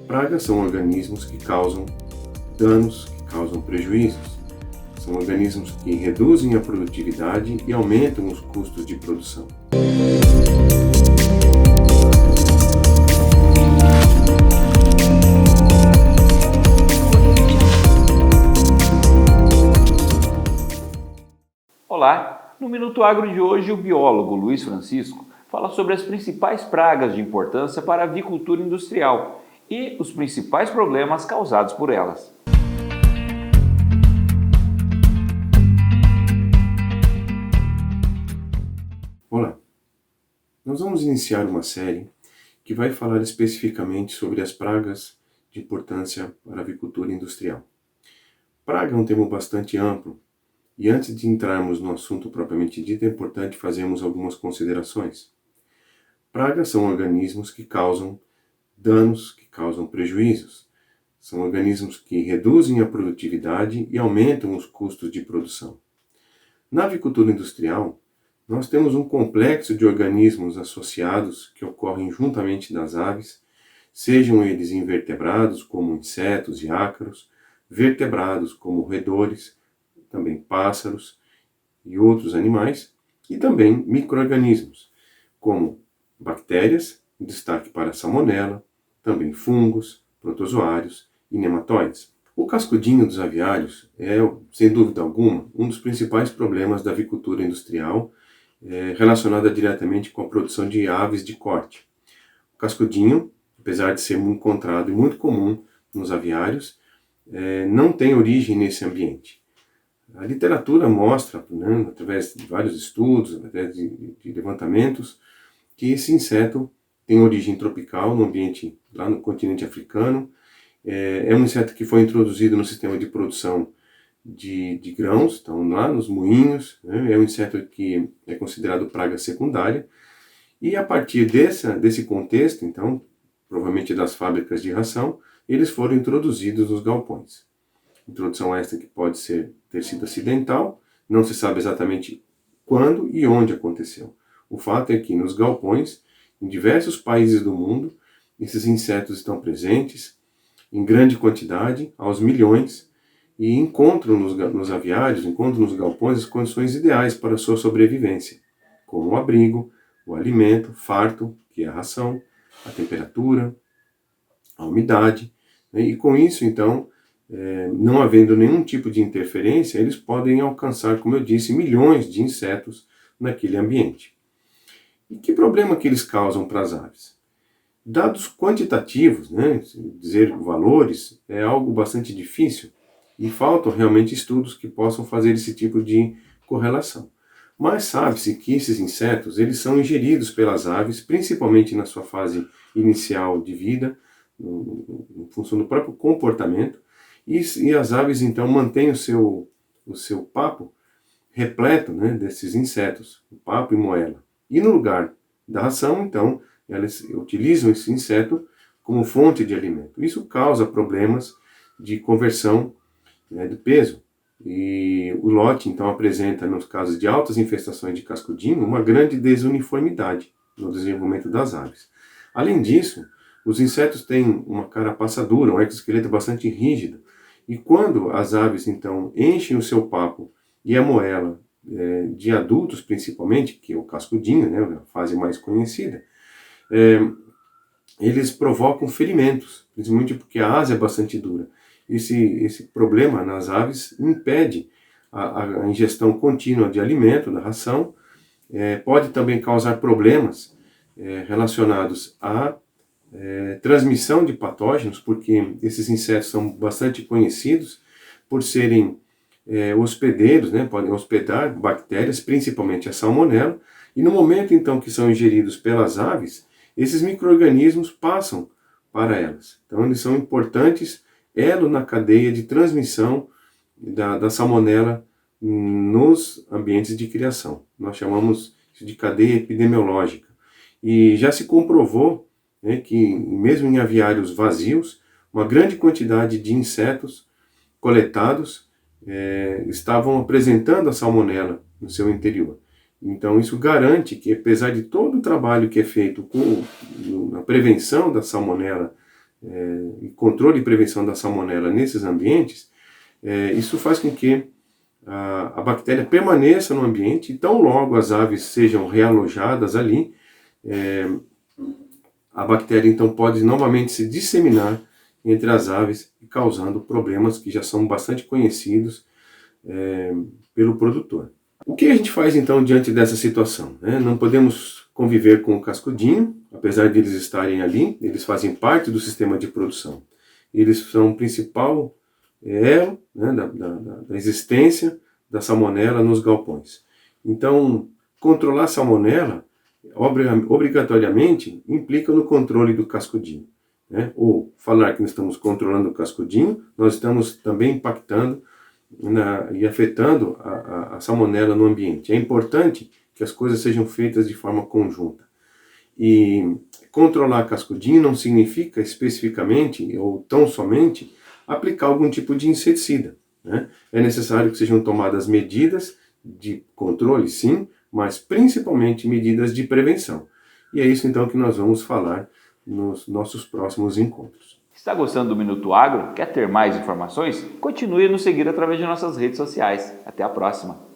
Pragas são organismos que causam danos, que causam prejuízos. São organismos que reduzem a produtividade e aumentam os custos de produção. Olá! No Minuto Agro de hoje, o biólogo Luiz Francisco fala sobre as principais pragas de importância para a avicultura industrial e os principais problemas causados por elas. Olá! Nós vamos iniciar uma série que vai falar especificamente sobre as pragas de importância para a avicultura industrial. Praga é um termo bastante amplo e antes de entrarmos no assunto propriamente dito, é importante fazermos algumas considerações. Pragas são organismos que causam danos, que causam prejuízos. São organismos que reduzem a produtividade e aumentam os custos de produção. Na avicultura industrial, nós temos um complexo de organismos associados que ocorrem juntamente das aves, sejam eles invertebrados, como insetos e ácaros, vertebrados, como roedores, também pássaros e outros animais, e também micro-organismos, como bactérias, destaque para a salmonela, também fungos, protozoários e nematóides. O cascudinho dos aviários é, sem dúvida alguma, um dos principais problemas da avicultura industrial, relacionada diretamente com a produção de aves de corte. O cascudinho, apesar de ser encontrado e muito comum nos aviários, não tem origem nesse ambiente. A literatura mostra, através de vários estudos, através de levantamentos, que esse inseto tem origem tropical no ambiente lá no continente africano. É um inseto que foi introduzido no sistema de produção de grãos, então lá nos moinhos, né? É um inseto que é considerado praga secundária. E a partir desse contexto, então, provavelmente das fábricas de ração, eles foram introduzidos nos galpões. Introdução esta que pode ter sido acidental, não se sabe exatamente quando e onde aconteceu. O fato é que nos galpões, em diversos países do mundo, esses insetos estão presentes em grande quantidade, aos milhões, e encontram nos aviários, encontram nos galpões as condições ideais para a sua sobrevivência, como o abrigo, o alimento farto, que é a ração, a temperatura, a umidade, né? E com isso, então, não havendo nenhum tipo de interferência, eles podem alcançar, como eu disse, milhões de insetos naquele ambiente. E que problema que eles causam para as aves? Dados quantitativos, né, dizer valores, é algo bastante difícil e faltam realmente estudos que possam fazer esse tipo de correlação. Mas sabe-se que esses insetos eles são ingeridos pelas aves, principalmente na sua fase inicial de vida, em função do próprio comportamento, e as aves então mantêm o seu papo repleto, né, desses insetos, o papo e moela. E no lugar da ração, então, elas utilizam esse inseto como fonte de alimento. Isso causa problemas de conversão, né, de peso. E o lote, então, apresenta, nos casos de altas infestações de cascudinho, uma grande desuniformidade no desenvolvimento das aves. Além disso, os insetos têm uma carapaça dura, um exoesqueleto bastante rígido, e quando as aves, então, enchem o seu papo e a moela de adultos, principalmente, que é o cascudinho, né, a fase mais conhecida, eles provocam ferimentos, principalmente porque a asa é bastante dura. Esse problema nas aves impede a ingestão contínua de alimento, da ração, pode também causar problemas relacionados à transmissão de patógenos, porque esses insetos são bastante conhecidos por serem hospedeiros, né, podem hospedar bactérias, principalmente a salmonela, e no momento então que são ingeridos pelas aves, esses micro-organismos passam para elas. Então eles são importantes elo na cadeia de transmissão da salmonela nos ambientes de criação. Nós chamamos isso de cadeia epidemiológica. E já se comprovou, né, que mesmo em aviários vazios, uma grande quantidade de insetos coletados estavam apresentando a salmonela no seu interior. Então isso garante que, apesar de todo o trabalho que é feito na prevenção da salmonela e controle e prevenção da salmonela nesses ambientes, isso faz com que a bactéria permaneça no ambiente e tão logo as aves sejam realojadas ali, a bactéria então pode novamente se disseminar entre as aves, causando problemas que já são bastante conhecidos pelo produtor. O que a gente faz então diante dessa situação? Não podemos conviver com o cascudinho, apesar de eles estarem ali, eles fazem parte do sistema de produção. Eles são o principal elo da existência da salmonela nos galpões. Então, controlar a salmonela obrigatoriamente implica no controle do cascudinho. Ou falar que nós estamos controlando o cascudinho, nós estamos também impactando e afetando a salmonela no ambiente. É importante que as coisas sejam feitas de forma conjunta. E controlar cascudinho não significa especificamente ou tão somente aplicar algum tipo de inseticida. É necessário que sejam tomadas medidas de controle, sim, mas principalmente medidas de prevenção. E é isso então que nós vamos falar nos nossos próximos encontros. Está gostando do Minuto Agro? Quer ter mais informações? Continue a nos seguir através de nossas redes sociais. Até a próxima!